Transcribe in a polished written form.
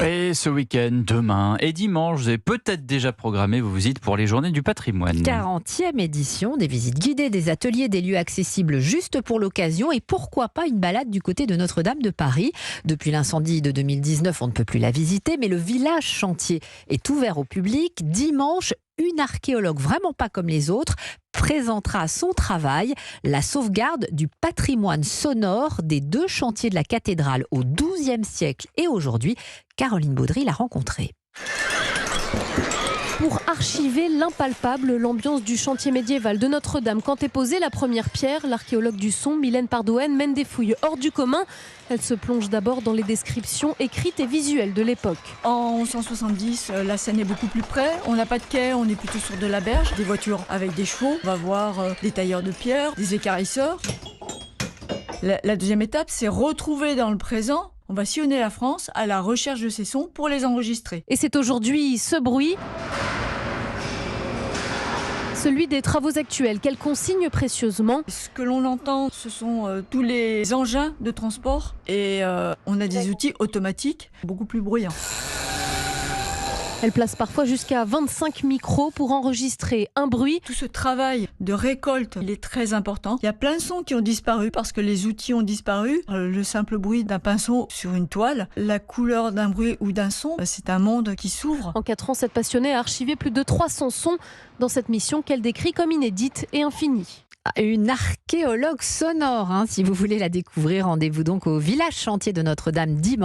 Et ce week-end, demain et dimanche, vous avez peut-être déjà programmé vos visites pour les Journées du patrimoine. 40e édition, des visites guidées, des ateliers, des lieux accessibles juste pour l'occasion et pourquoi pas une balade du côté de Notre-Dame de Paris. Depuis l'incendie de 2019, on ne peut plus la visiter, mais le village chantier est ouvert au public. Dimanche, une archéologue vraiment pas comme les autres présentera son travail, la sauvegarde du patrimoine sonore des deux chantiers de la cathédrale au XIIe siècle et aujourd'hui. Caroline Baudry l'a rencontrée. Pour archiver l'impalpable, l'ambiance du chantier médiéval de Notre-Dame. Quand est posée la première pierre, l'archéologue du son, Mylène Pardoën, mène des fouilles hors du commun. Elle se plonge d'abord dans les descriptions écrites et visuelles de l'époque. En 1170, la Seine est beaucoup plus près. On n'a pas de quai, on est plutôt sur de la berge. Des voitures avec des chevaux. On va voir des tailleurs de pierre, des équarrisseurs. La deuxième étape, c'est retrouver dans le présent. On va sillonner la France à la recherche de ces sons pour les enregistrer. Et c'est aujourd'hui ce bruit, celui des travaux actuels, qu'elle consigne précieusement. Ce que l'on entend, ce sont tous les engins de transport et on a des outils automatiques beaucoup plus bruyants. Elle place parfois jusqu'à 25 micros pour enregistrer un bruit. Tout ce travail de récolte, il est très important. Il y a plein de sons qui ont disparu parce que les outils ont disparu. Le simple bruit d'un pinceau sur une toile, la couleur d'un bruit ou d'un son, c'est un monde qui s'ouvre. En 4 ans, cette passionnée a archivé plus de 300 sons dans cette mission qu'elle décrit comme inédite et infinie. Une archéologue sonore, si vous voulez la découvrir, rendez-vous donc au village chantier de Notre-Dame dimanche.